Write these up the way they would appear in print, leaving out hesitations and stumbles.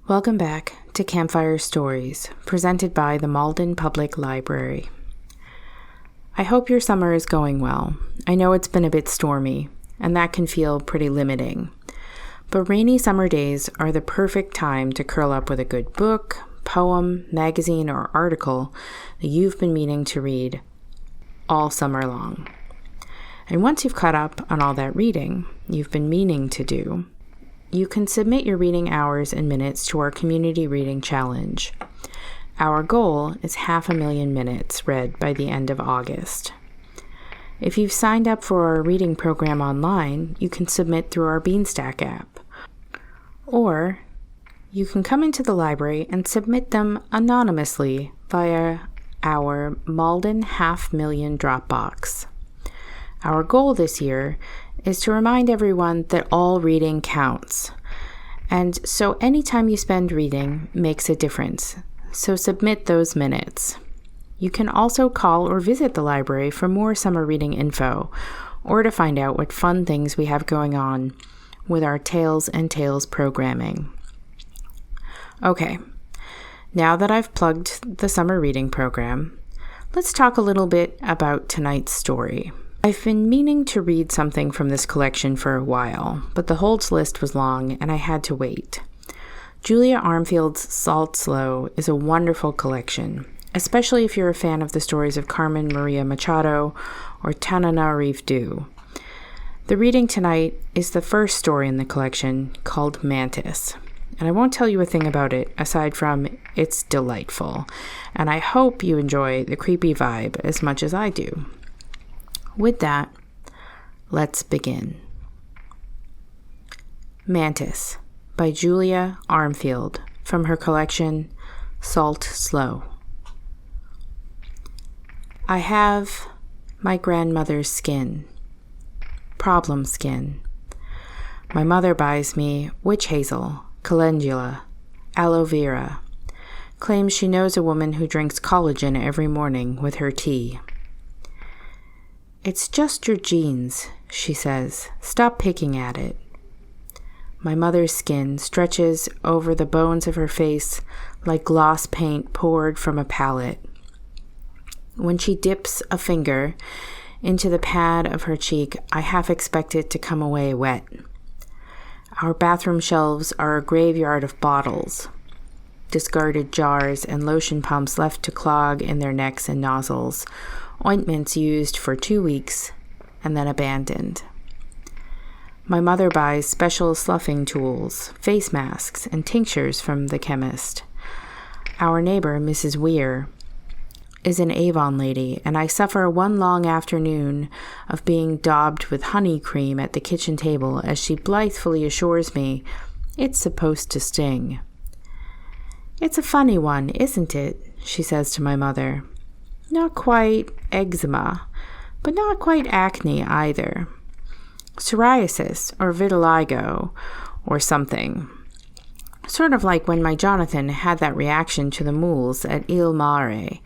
Welcome back to Campfire Stories, presented by the Malden Public Library. I hope your summer is going well. I know it's been a bit stormy, and that can feel pretty limiting. But rainy summer days are the perfect time to curl up with a good book, poem, magazine, or article that you've been meaning to read all summer long. And once you've caught up on all that reading you've been meaning to do, you can submit your reading hours and minutes to our Community Reading Challenge. Our goal is 500,000 minutes read by the end of August. If you've signed up for our reading program online, you can submit through our Beanstack app. Or you can come into the library and submit them anonymously via our Malden 500,000 Dropbox. Our goal this year is to remind everyone that all reading counts. And so anytime you spend reading makes a difference. So submit those minutes. You can also call or visit the library for more summer reading info, or to find out what fun things we have going on with our Tales and Tales programming. Okay, now that I've plugged the summer reading program, let's talk a little bit about tonight's story. I've been meaning to read something from this collection for a while, but the holds list was long and I had to wait. Julia Armfield's Salt Slow is a wonderful collection, especially if you're a fan of the stories of Carmen Maria Machado or Tananarive. The reading tonight is the first story in the collection, called Mantis. And I won't tell you a thing about it, aside from it's delightful. And I hope you enjoy the creepy vibe as much as I do. With that, let's begin. Mantis by Julia Armfield from her collection Salt Slow. I have my grandmother's skin. Problem skin. My mother buys me witch hazel, calendula, aloe vera. Claims she knows a woman who drinks collagen every morning with her tea. It's just your genes, she says. Stop picking at it. My mother's skin stretches over the bones of her face like gloss paint poured from a palette. When she dips a finger into the pad of her cheek, I half expect it to come away wet. Our bathroom shelves are a graveyard of bottles, discarded jars and lotion pumps left to clog in their necks and nozzles, ointments used for 2 weeks and then abandoned. My mother buys special sloughing tools, face masks, and tinctures from the chemist. Our neighbor, Mrs. Weir, is an Avon lady, and I suffer one long afternoon of being daubed with honey cream at the kitchen table as she blithely assures me it's supposed to sting. It's a funny one, isn't it? She says to my mother. Not quite eczema, but not quite acne either. Psoriasis or vitiligo or something. Sort of like when my Jonathan had that reaction to the mules at Il Mare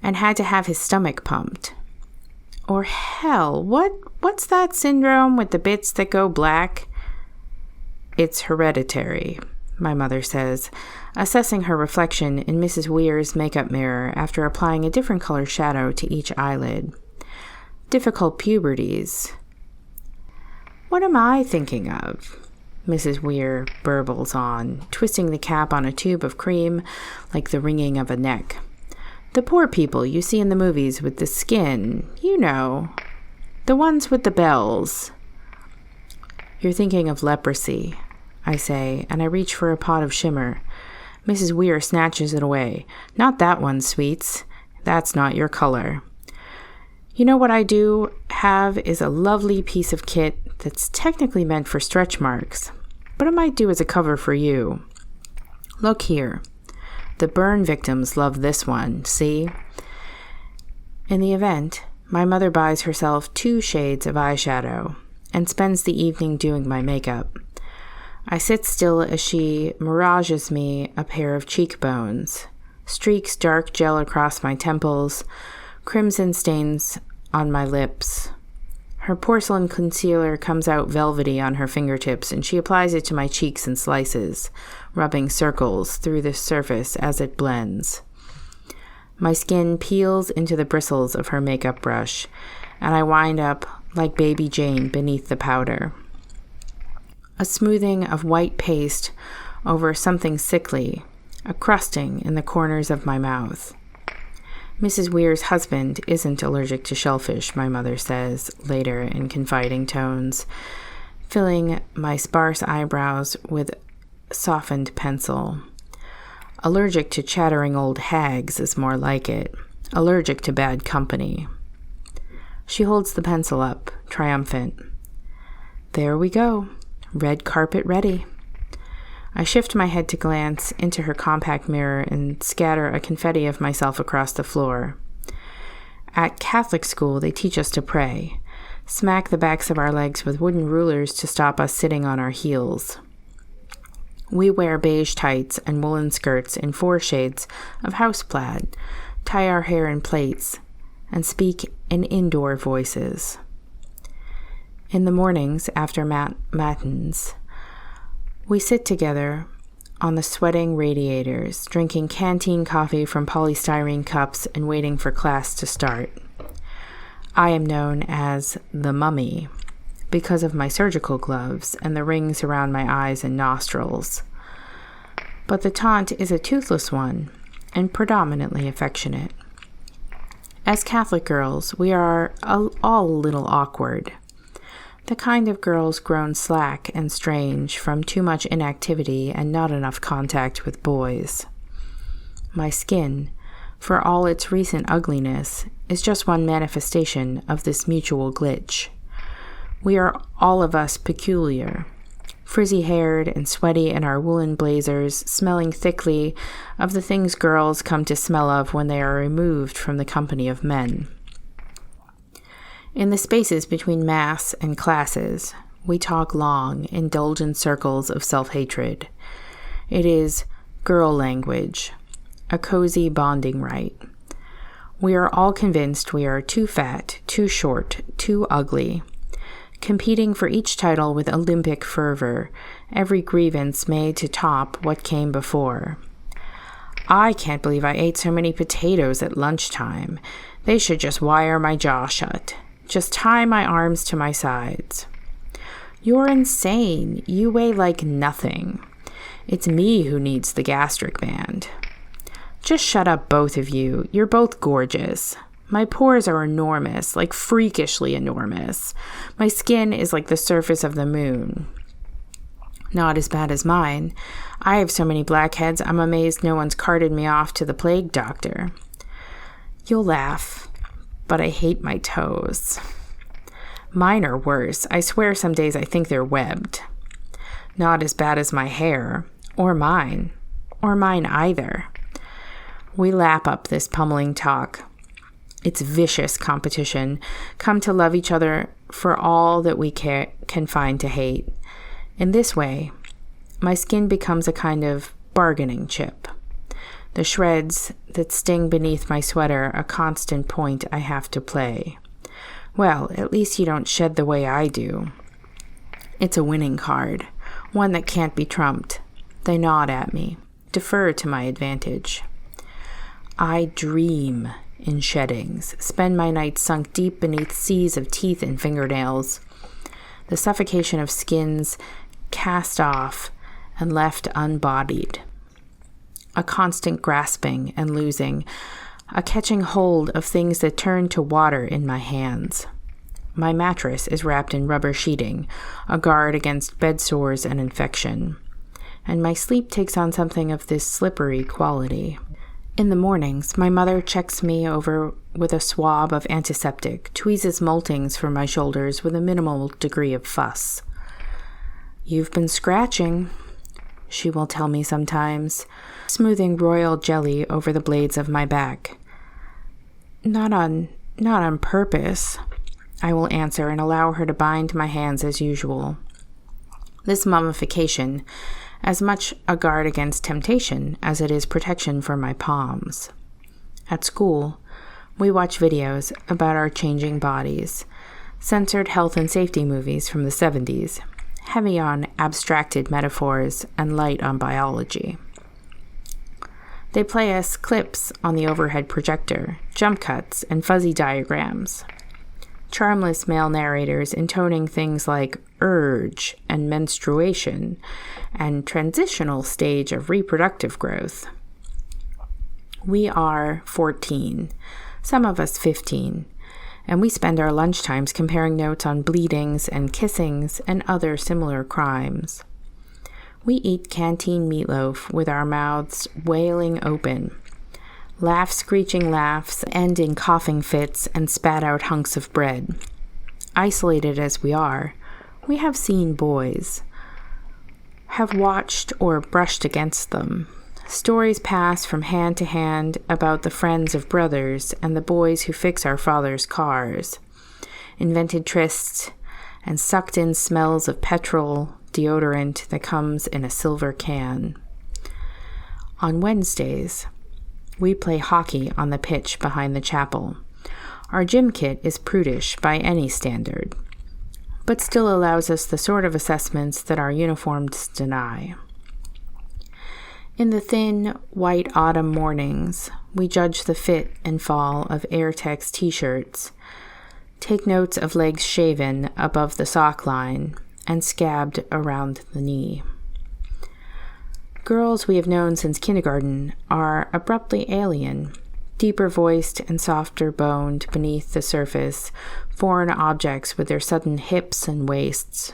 and had to have his stomach pumped. Or hell, what's that syndrome with the bits that go black? It's hereditary, my mother says, assessing her reflection in Mrs. Weir's makeup mirror after applying a different color shadow to each eyelid. Difficult puberties. What am I thinking of? Mrs. Weir burbles on, twisting the cap on a tube of cream like the wringing of a neck. The poor people you see in the movies with the skin, you know. The ones with the bells. You're thinking of leprosy, I say, and I reach for a pot of shimmer. Mrs. Weir snatches it away. Not that one, sweets. That's not your color. You know what I do have is a lovely piece of kit that's technically meant for stretch marks, but it might do as a cover for you. Look here. The burn victims love this one, see? In the event, my mother buys herself 2 shades of eyeshadow and spends the evening doing my makeup. I sit still as she mirages me a pair of cheekbones, streaks dark gel across my temples, crimson stains on my lips. Her porcelain concealer comes out velvety on her fingertips, and she applies it to my cheeks in slices, rubbing circles through the surface as it blends. My skin peels into the bristles of her makeup brush, and I wind up like baby Jane beneath the powder. A smoothing of white paste over something sickly, a crusting in the corners of my mouth. Mrs. Weir's husband isn't allergic to shellfish, my mother says later in confiding tones, filling my sparse eyebrows with softened pencil. Allergic to chattering old hags is more like it. Allergic to bad company. She holds the pencil up, triumphant. There we go. Red carpet ready. I shift my head to glance into her compact mirror and scatter a confetti of myself across the floor. At Catholic school, they teach us to pray, smack the backs of our legs with wooden rulers to stop us sitting on our heels. We wear beige tights and woolen skirts in 4 shades of house plaid, tie our hair in plaits, and speak in indoor voices. In the mornings after matins, we sit together on the sweating radiators, drinking canteen coffee from polystyrene cups and waiting for class to start. I am known as the mummy because of my surgical gloves and the rings around my eyes and nostrils. But the taunt is a toothless one and predominantly affectionate. As Catholic girls, we are all a little awkward. The kind of girls grown slack and strange from too much inactivity and not enough contact with boys. My skin, for all its recent ugliness, is just one manifestation of this mutual glitch. We are all of us peculiar, frizzy-haired and sweaty in our woolen blazers, smelling thickly of the things girls come to smell of when they are removed from the company of men. In the spaces between mass and classes, we talk long, indulgent circles of self-hatred. It is girl language, a cozy bonding rite. We are all convinced we are too fat, too short, too ugly, competing for each title with Olympic fervor, every grievance made to top what came before. I can't believe I ate so many potatoes at lunchtime. They should just wire my jaw shut. Just tie my arms to my sides. You're insane. You weigh like nothing. It's me who needs the gastric band. Just shut up, both of you. You're both gorgeous. My pores are enormous, like freakishly enormous. My skin is like the surface of the moon. Not as bad as mine. I have so many blackheads, I'm amazed no one's carted me off to the plague doctor. You'll laugh, but I hate my toes. Mine are worse. I swear some days I think they're webbed. Not as bad as my hair, or mine either. We lap up this pummeling talk. It's vicious competition, come to love each other for all that we can find to hate. In this way, my skin becomes a kind of bargaining chip. The shreds that sting beneath my sweater a constant point I have to play. Well, at least you don't shed the way I do. It's a winning card, one that can't be trumped. They nod at me, defer to my advantage. I dream in sheddings, spend my nights sunk deep beneath seas of teeth and fingernails. The suffocation of skins cast off and left unbodied. A constant grasping and losing, a catching hold of things that turn to water in my hands. My mattress is wrapped in rubber sheeting, a guard against bed sores and infection. And my sleep takes on something of this slippery quality. In the mornings, my mother checks me over with a swab of antiseptic, tweezes moltings for my shoulders with a minimal degree of fuss. You've been scratching, she will tell me sometimes, smoothing royal jelly over the blades of my back. Not on purpose, I will answer and allow her to bind my hands as usual. This mummification, as much a guard against temptation as it is protection for my palms. At school, we watch videos about our changing bodies, censored health and safety movies from the 70s, heavy on abstracted metaphors and light on biology. They play us clips on the overhead projector, jump cuts, and fuzzy diagrams. Charmless male narrators intoning things like urge and menstruation and transitional stage of reproductive growth. We are 14, some of us 15, and we spend our lunchtimes comparing notes on bleedings and kissings and other similar crimes. We eat canteen meatloaf with our mouths wailing open, laugh screeching laughs, end in coughing fits, and spat out hunks of bread. Isolated as we are, we have seen boys, have watched or brushed against them. Stories pass from hand to hand about the friends of brothers and the boys who fix our father's cars, invented trysts, and sucked in smells of petrol deodorant that comes in a silver can. On Wednesdays, we play hockey on the pitch behind the chapel. Our gym kit is prudish by any standard, but still allows us the sort of assessments that our uniforms deny. In the thin, white autumn mornings, we judge the fit and fall of Airtex t-shirts, take notes of legs shaven above the sock line and scabbed around the knee. Girls we have known since kindergarten are abruptly alien, deeper voiced and softer boned beneath the surface, foreign objects with their sudden hips and waists.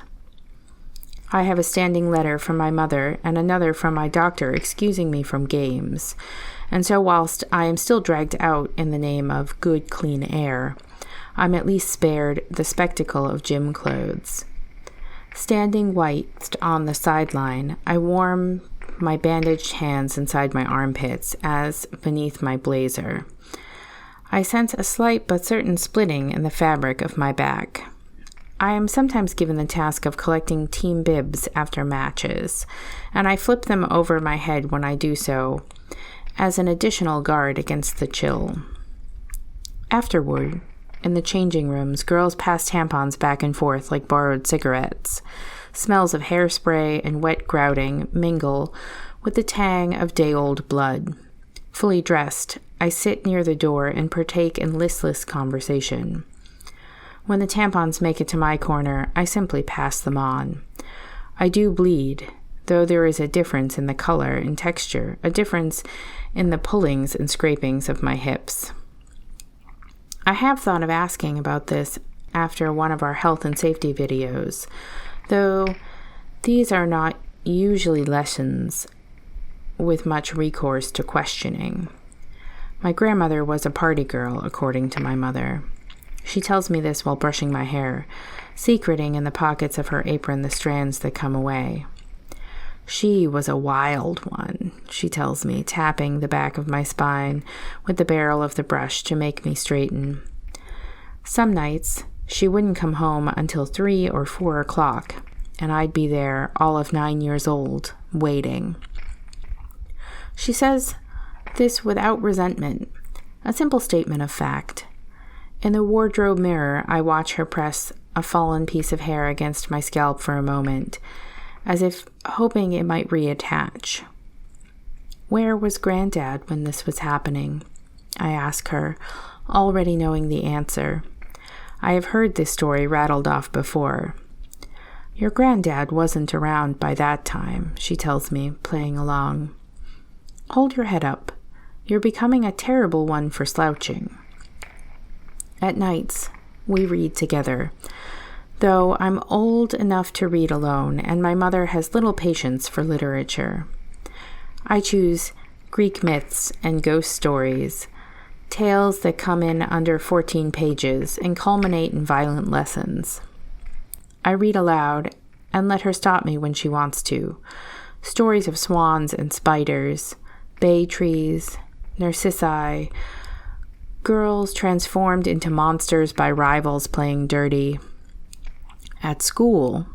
I have a standing letter from my mother and another from my doctor excusing me from games, and so whilst I am still dragged out in the name of good clean air, I'm at least spared the spectacle of gym clothes. Standing white on the sideline, I warm my bandaged hands inside my armpits as beneath my blazer. I sense a slight but certain splitting in the fabric of my back. I am sometimes given the task of collecting team bibs after matches, and I flip them over my head when I do so, as an additional guard against the chill. Afterward, in the changing rooms, girls pass tampons back and forth like borrowed cigarettes. Smells of hairspray and wet grouting mingle with the tang of day-old blood. Fully dressed, I sit near the door and partake in listless conversation. When the tampons make it to my corner, I simply pass them on. I do bleed, though there is a difference in the color and texture, a difference in the pullings and scrapings of my hips. I have thought of asking about this after one of our health and safety videos, though these are not usually lessons with much recourse to questioning. My grandmother was a party girl, according to my mother. She tells me this while brushing my hair, secreting in the pockets of her apron the strands that come away. She was a wild one, she tells me, tapping the back of my spine with the barrel of the brush to make me straighten. Some nights, she wouldn't come home until 3 or 4 o'clock, and I'd be there, all of 9 years old, waiting. She says this without resentment, a simple statement of fact. In the wardrobe mirror, I watch her press a fallen piece of hair against my scalp for a moment, as if hoping it might reattach. Where was Granddad when this was happening? I ask her, already knowing the answer. I have heard this story rattled off before. Your Granddad wasn't around by that time, she tells me, playing along. Hold your head up. You're becoming a terrible one for slouching. At nights, we read together, though I'm old enough to read alone, and my mother has little patience for literature. I choose Greek myths and ghost stories, tales that come in under 14 pages and culminate in violent lessons. I read aloud and let her stop me when she wants to. Stories of swans and spiders, bay trees, narcissi, girls transformed into monsters by rivals playing dirty. At school,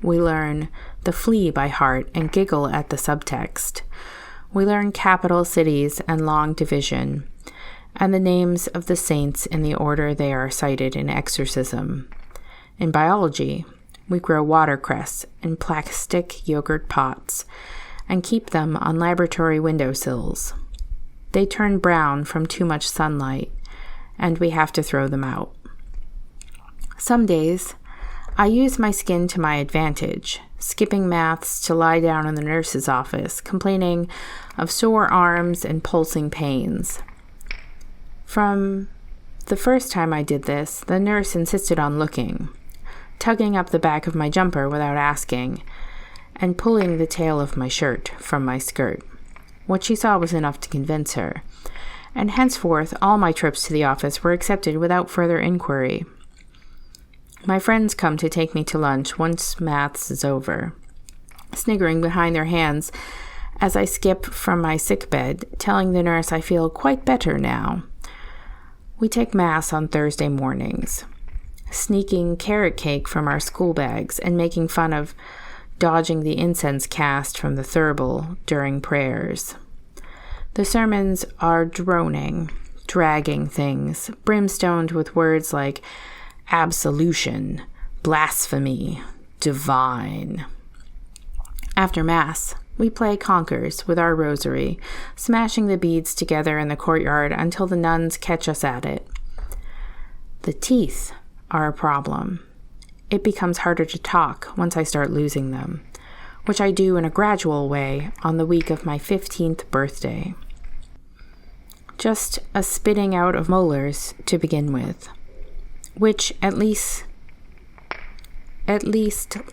we learn The Flea by heart and giggle at the subtext. We learn capital cities and long division, and the names of the saints in the order they are cited in exorcism. In biology, We grow watercress in plastic yogurt pots and keep them on laboratory windowsills. They turn brown from too much sunlight, and we have to throw them out. Some days, I use my skin to my advantage, skipping maths to lie down in the nurse's office, complaining of sore arms and pulsing pains. From the first time I did this, the nurse insisted on looking, tugging up the back of my jumper without asking, and pulling the tail of my shirt from my skirt. What she saw was enough to convince her, and henceforth all my trips to the office were accepted without further inquiry. My friends come to take me to lunch once maths is over, sniggering behind their hands as I skip from my sickbed, telling the nurse I feel quite better now. We take Mass on Thursday mornings, sneaking carrot cake from our school bags and making fun of dodging the incense cast from the thurible during prayers. The sermons are droning, dragging things, brimstoned with words like absolution, blasphemy, divine. After Mass, we play conkers with our rosary, smashing the beads together in the courtyard until the nuns catch us at it. The teeth are a problem. It becomes harder to talk once I start losing them, which I do in a gradual way on the week of my 15th birthday. Just a spitting out of molars to begin with, which at least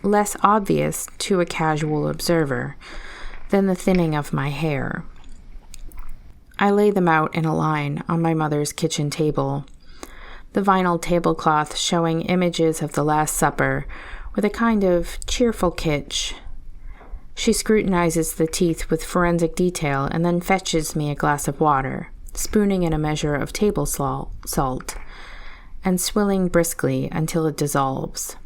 less obvious to a casual observer than the thinning of my hair. I lay them out in a line on my mother's kitchen table, the vinyl tablecloth showing images of the Last Supper with a kind of cheerful kitsch. She scrutinizes the teeth with forensic detail and then fetches me a glass of water, spooning in a measure of table salt, and swilling briskly until it dissolves.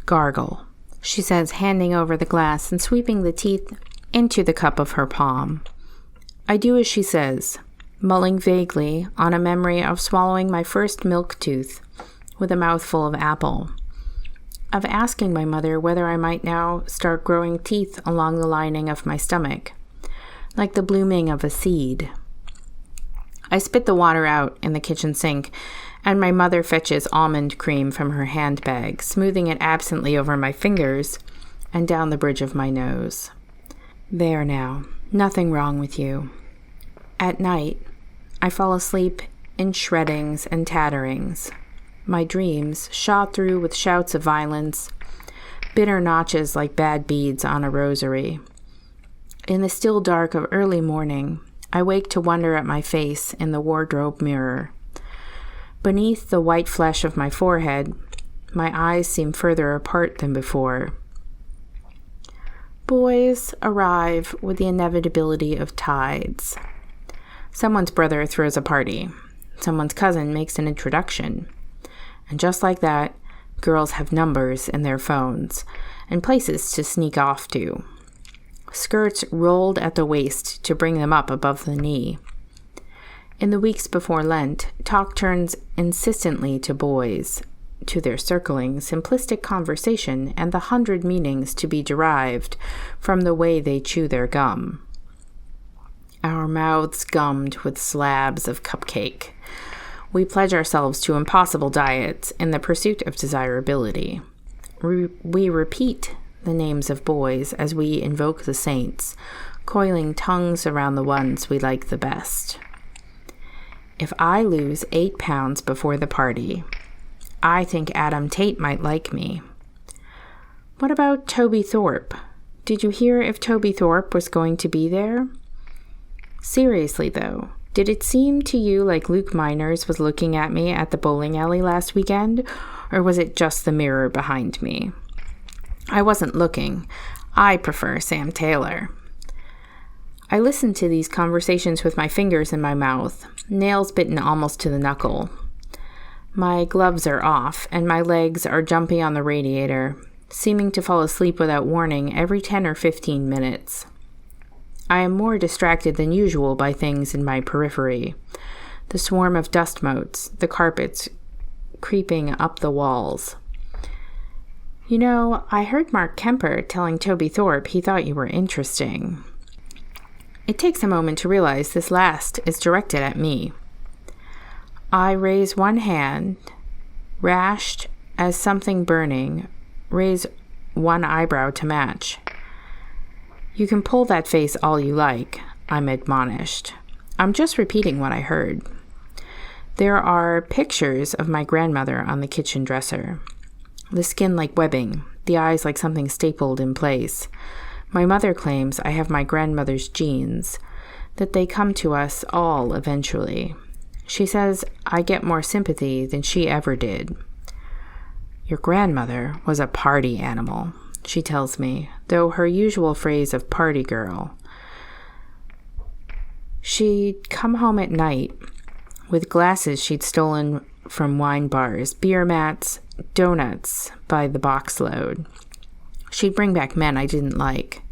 Gargle, she says, handing over the glass and sweeping the teeth into the cup of her palm. I do as she says, mulling vaguely on a memory of swallowing my first milk tooth with a mouthful of apple, of asking my mother whether I might now start growing teeth along the lining of my stomach, like the blooming of a seed. I spit the water out in the kitchen sink, and my mother fetches almond cream from her handbag, smoothing it absently over my fingers and down the bridge of my nose. There now, nothing wrong with you. At night, I fall asleep in shreddings and tatterings. My dreams, shot through with shouts of violence, bitter notches like bad beads on a rosary. In the still dark of early morning, I wake to wonder at my face in the wardrobe mirror. Beneath the white flesh of my forehead, my eyes seem further apart than before. Boys arrive with the inevitability of tides. Someone's brother throws a party. Someone's cousin makes an introduction. And just like that, girls have numbers in their phones and places to sneak off to. Skirts rolled at the waist to bring them up above the knee. In the weeks before Lent, talk turns insistently to boys, to their circling, simplistic conversation and the 100 meanings to be derived from the way they chew their gum. Our mouths gummed with slabs of cupcake. We pledge ourselves to impossible diets in the pursuit of desirability. We repeat the names of boys as we invoke the saints, coiling tongues around the ones we like the best. If I lose 8 pounds before the party, I think Adam Tate might like me. What about Toby Thorpe? Did you hear if Toby Thorpe was going to be there? Seriously, though, did it seem to you like Luke Miners was looking at me at the bowling alley last weekend, or was it just the mirror behind me? I wasn't looking. I prefer Sam Taylor. I listened to these conversations with my fingers in my mouth, nails bitten almost to the knuckle. My gloves are off, and my legs are jumpy on the radiator, seeming to fall asleep without warning every 10 or 15 minutes. I am more distracted than usual by things in my periphery. The swarm of dust motes, the carpets creeping up the walls. You know, I heard Mark Kemper telling Toby Thorpe he thought you were interesting. It takes a moment to realize this last is directed at me. I raise one hand, rashed as something burning, raise one eyebrow to match. You can pull that face all you like, I'm admonished. I'm just repeating what I heard. There are pictures of my grandmother on the kitchen dresser. The skin like webbing, the eyes like something stapled in place. My mother claims I have my grandmother's genes, that they come to us all eventually. She says I get more sympathy than she ever did. Your grandmother was a party animal, she tells me, though her usual phrase of party girl. She'd come home at night with glasses she'd stolen from wine bars, beer mats, donuts by the boxload. She'd bring back men I didn't like.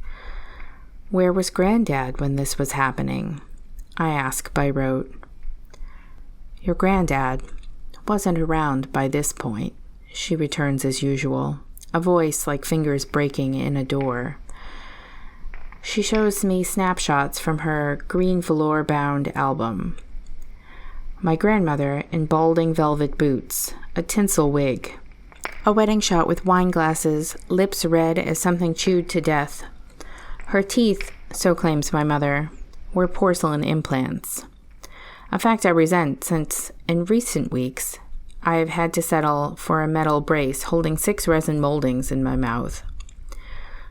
Where was Granddad when this was happening? I ask by rote. Your Granddad wasn't around by this point, she returns as usual, a voice like fingers breaking in a door. She shows me snapshots from her green velour-bound album. My grandmother in balding velvet boots, a tinsel wig, a wedding shot with wine glasses, lips red as something chewed to death. Her teeth, so claims my mother, were porcelain implants. A fact I resent since, in recent weeks, I have had to settle for a metal brace holding 6 resin moldings in my mouth.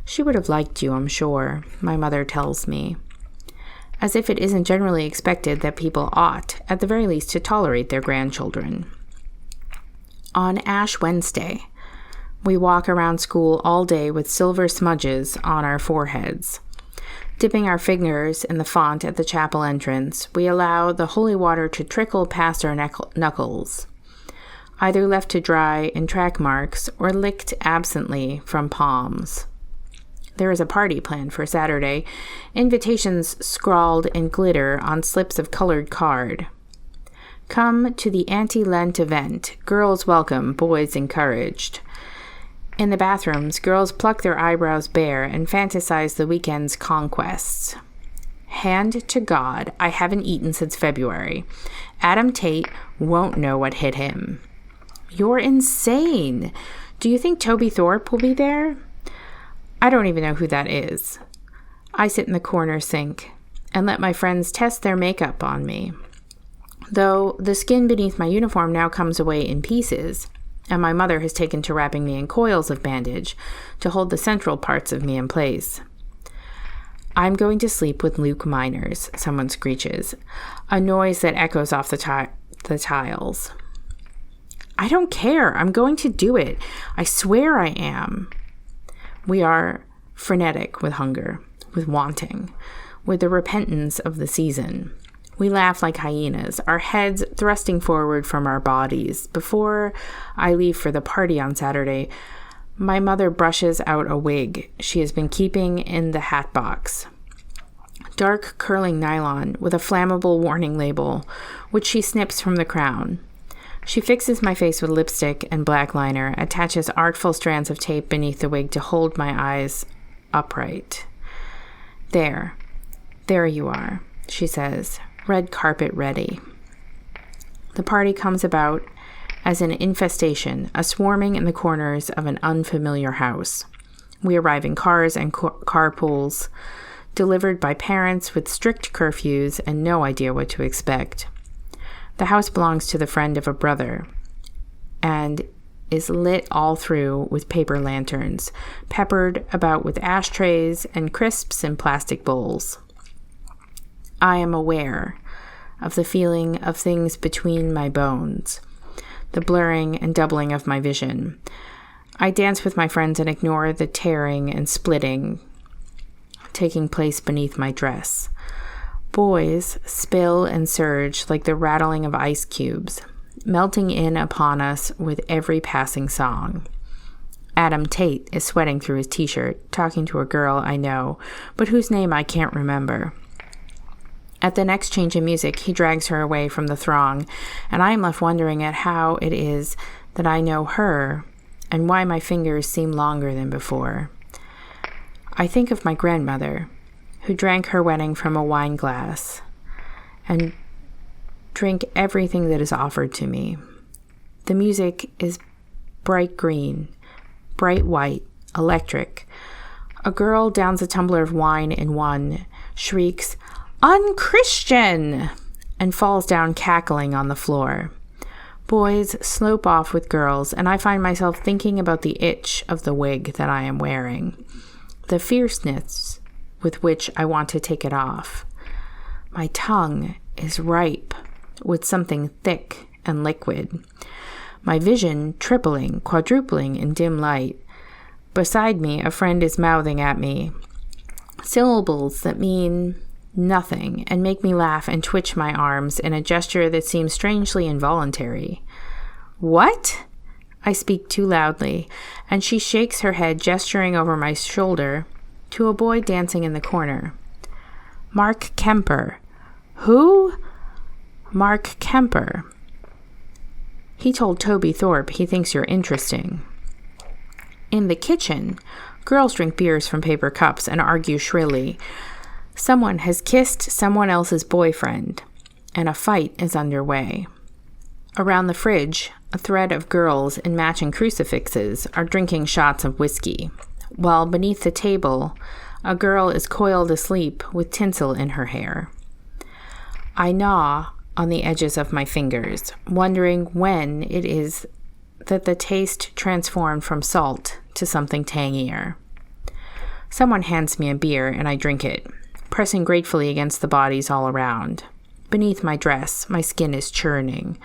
She would have liked you, I'm sure, my mother tells me. As if it isn't generally expected that people ought, at the very least, to tolerate their grandchildren. On Ash Wednesday, we walk around school all day with silver smudges on our foreheads. Dipping our fingers in the font at the chapel entrance, we allow the holy water to trickle past our knuckles, either left to dry in track marks or licked absently from palms. There is a party planned for Saturday, invitations scrawled in glitter on slips of colored card. Come to the anti-Lent event. Girls welcome, boys encouraged. In the bathrooms, girls pluck their eyebrows bare and fantasize the weekend's conquests. Hand to God, I haven't eaten since February. Adam Tate won't know what hit him. You're insane. Do you think Toby Thorpe will be there? I don't even know who that is. I sit in the corner sink and let my friends test their makeup on me. Though the skin beneath my uniform now comes away in pieces, and my mother has taken to wrapping me in coils of bandage to hold the central parts of me in place. I'm going to sleep with Luke Miners, someone screeches, a noise that echoes off the tiles. I don't care. I'm going to do it. I swear I am. We are frenetic with hunger, with wanting, with the repentance of the season. We laugh like hyenas, our heads thrusting forward from our bodies. Before I leave for the party on Saturday, my mother brushes out a wig she has been keeping in the hat box. Dark curling nylon with a flammable warning label, which she snips from the crown. She fixes my face with lipstick and black liner, attaches artful strands of tape beneath the wig to hold my eyes upright. There you are, she says, red carpet ready. The party comes about as an infestation, a swarming in the corners of an unfamiliar house. We arrive in cars and carpools, delivered by parents with strict curfews and no idea what to expect. The house belongs to the friend of a brother and is lit all through with paper lanterns, peppered about with ashtrays and crisps in plastic bowls. I am aware of the feeling of things between my bones, the blurring and doubling of my vision. I dance with my friends and ignore the tearing and splitting taking place beneath my dress. Boys spill and surge like the rattling of ice cubes, melting in upon us with every passing song. Adam Tate is sweating through his t-shirt, talking to a girl I know, but whose name I can't remember. At the next change in music, he drags her away from the throng, and I am left wondering at how it is that I know her and why my fingers seem longer than before. I think of my grandmother, who drank her wedding from a wine glass, and drink everything that is offered to me. The music is bright green, bright white, electric. A girl downs a tumbler of wine in one, shrieks, "Unchristian!" and falls down cackling on the floor. Boys slope off with girls, and I find myself thinking about the itch of the wig that I am wearing, the fierceness with which I want to take it off. My tongue is ripe with something thick and liquid. My vision tripling, quadrupling in dim light. Beside me, a friend is mouthing at me syllables that mean nothing and make me laugh and twitch my arms in a gesture that seems strangely involuntary. "What?" I speak too loudly, and she shakes her head, gesturing over my shoulder to a boy dancing in the corner. "Mark Kemper." "Who?" "Mark Kemper. He told Toby Thorpe he thinks you're interesting." In the kitchen, girls drink beers from paper cups and argue shrilly. Someone has kissed someone else's boyfriend, and a fight is underway. Around the fridge, a thread of girls in matching crucifixes are drinking shots of whiskey, while beneath the table, a girl is coiled asleep with tinsel in her hair. I gnaw on the edges of my fingers, wondering when it is that the taste transformed from salt to something tangier. Someone hands me a beer, and I drink it, pressing gratefully against the bodies all around. Beneath my dress, my skin is churning.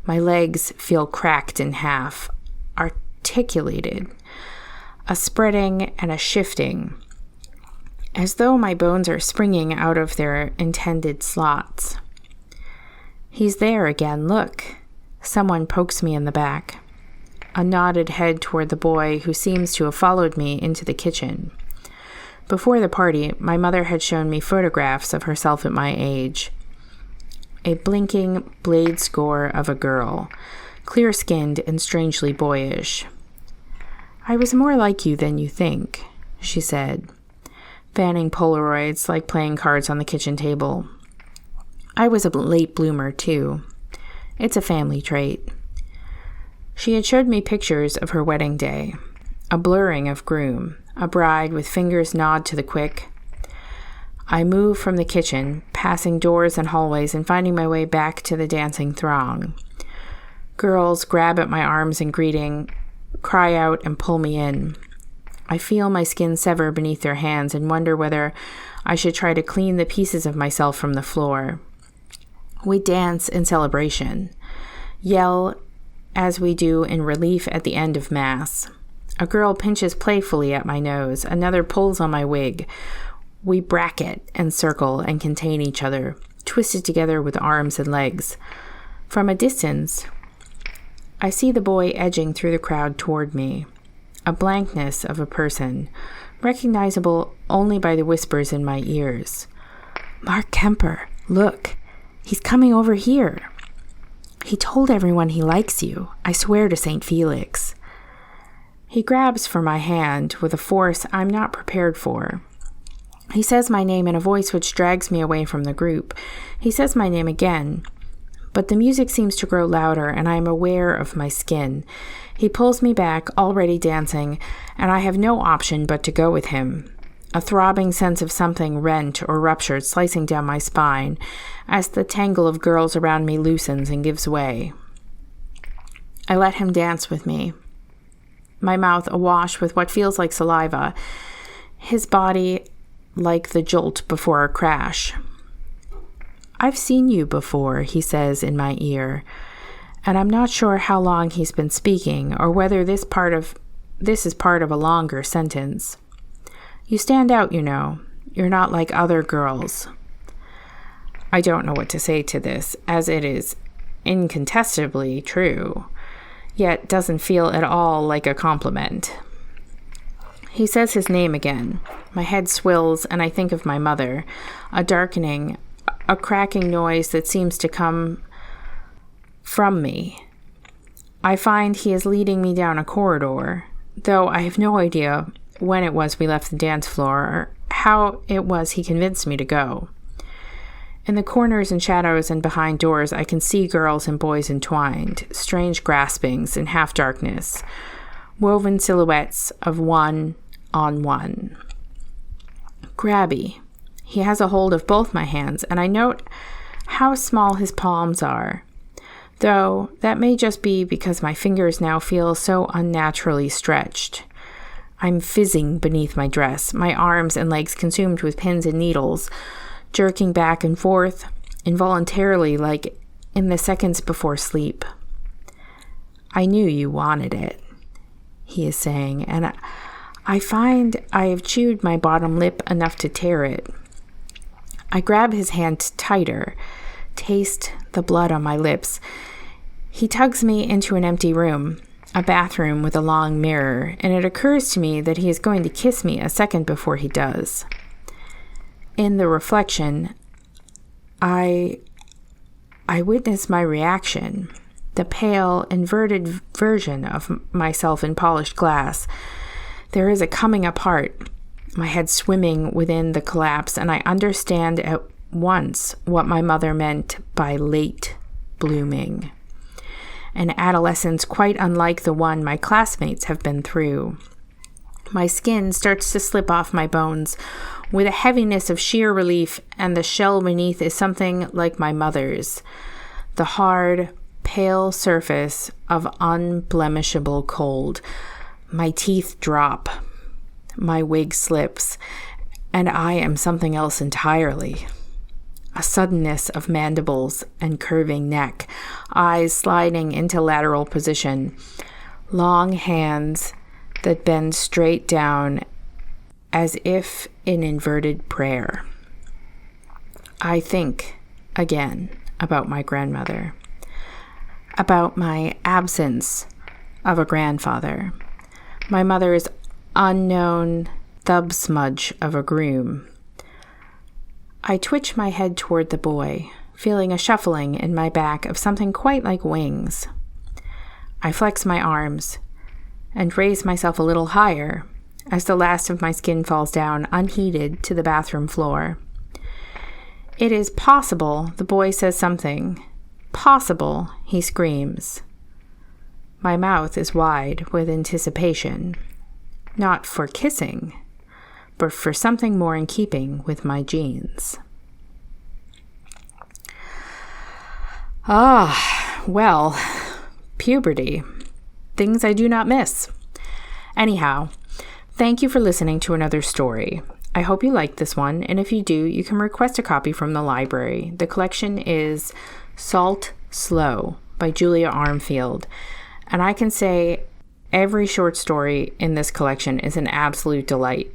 My legs feel cracked in half, articulated, a spreading and a shifting, as though my bones are springing out of their intended slots. He's there again, look. Someone pokes me in the back. A nodded head toward the boy who seems to have followed me into the kitchen. Before the party, my mother had shown me photographs of herself at my age. A blinking blade score of a girl, clear-skinned and strangely boyish. "I was more like you than you think," she said, fanning Polaroids like playing cards on the kitchen table. "I was a late bloomer, too. It's a family trait." She had showed me pictures of her wedding day, a blurring of groom, a bride with fingers gnawed to the quick. I move from the kitchen, passing doors and hallways and finding my way back to the dancing throng. Girls grab at my arms in greeting, cry out, and pull me in. I feel my skin sever beneath their hands and wonder whether I should try to clean the pieces of myself from the floor. We dance in celebration, yell as we do in relief at the end of Mass. A girl pinches playfully at my nose, another pulls on my wig. We bracket and circle and contain each other, twisted together with arms and legs. From a distance, I see the boy edging through the crowd toward me, a blankness of a person, recognizable only by the whispers in my ears. "Mark Kemper, look, he's coming over here. He told everyone he likes you. I swear to St. Felix." He grabs for my hand with a force I'm not prepared for. He says my name in a voice which drags me away from the group. He says my name again, but the music seems to grow louder, and I am aware of my skin. He pulls me back, already dancing, and I have no option but to go with him. A throbbing sense of something rent or ruptured slicing down my spine as the tangle of girls around me loosens and gives way. I let him dance with me, my mouth awash with what feels like saliva, his body like the jolt before a crash. "I've seen you before," he says in my ear, and I'm not sure how long he's been speaking or whether this is part of a longer sentence. "You stand out, you know. You're not like other girls." I don't know what to say to this, as it is incontestably true, yet doesn't feel at all like a compliment. He says his name again. My head swills, and I think of my mother, a darkening, a cracking noise that seems to come from me. I find he is leading me down a corridor, though I have no idea when it was we left the dance floor or how it was he convinced me to go. In the corners and shadows and behind doors, I can see girls and boys entwined, strange graspings in half-darkness, woven silhouettes of one on one. Grabby. He has a hold of both my hands, and I note how small his palms are, though that may just be because my fingers now feel so unnaturally stretched. I'm fizzing beneath my dress, my arms and legs consumed with pins and needles, jerking back and forth, involuntarily like in the seconds before sleep. I knew you wanted it, he is saying, and I find I have chewed my bottom lip enough to tear it. I grab his hand tighter, taste the blood on my lips. He tugs me into an empty room, a bathroom with a long mirror, and it occurs to me that he is going to kiss me a second before he does. In the reflection, I witness my reaction, the pale, inverted version of myself in polished glass. There is a coming apart, my head swimming within the collapse, and I understand at once what my mother meant by late blooming. An adolescence quite unlike the one my classmates have been through. My skin starts to slip off my bones with a heaviness of sheer relief, and the shell beneath is something like my mother's, the hard, pale surface of unblemishable cold. My teeth drop, my wig slips, and I am something else entirely. A suddenness of mandibles and curving neck, eyes sliding into lateral position, long hands that bend straight down as if in inverted prayer. I think again about my grandmother, about my absence of a grandfather, my mother's unknown thub smudge of a groom. I twitch my head toward the boy, feeling a shuffling in my back of something quite like wings. I flex my arms and raise myself a little higher as the last of my skin falls down unheeded to the bathroom floor. It is possible, the boy says something. Possible, he screams. My mouth is wide with anticipation, not for kissing, but for something more in keeping with my genes. Well, puberty. Things I do not miss. Anyhow, thank you for listening to another story. I hope you liked this one, and if you do, you can request a copy from the library. The collection is Salt Slow by Julia Armfield, and I can say every short story in this collection is an absolute delight.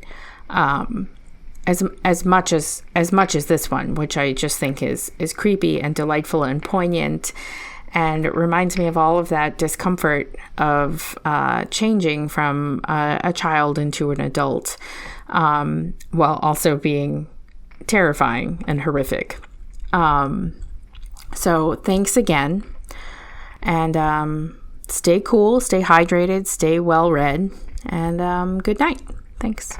As much as this one, which I just think is creepy and delightful and poignant, and it reminds me of all of that discomfort of changing from a child into an adult, while also being terrifying and horrific. So thanks again, and stay cool, stay hydrated, stay well read, and good night. Thanks.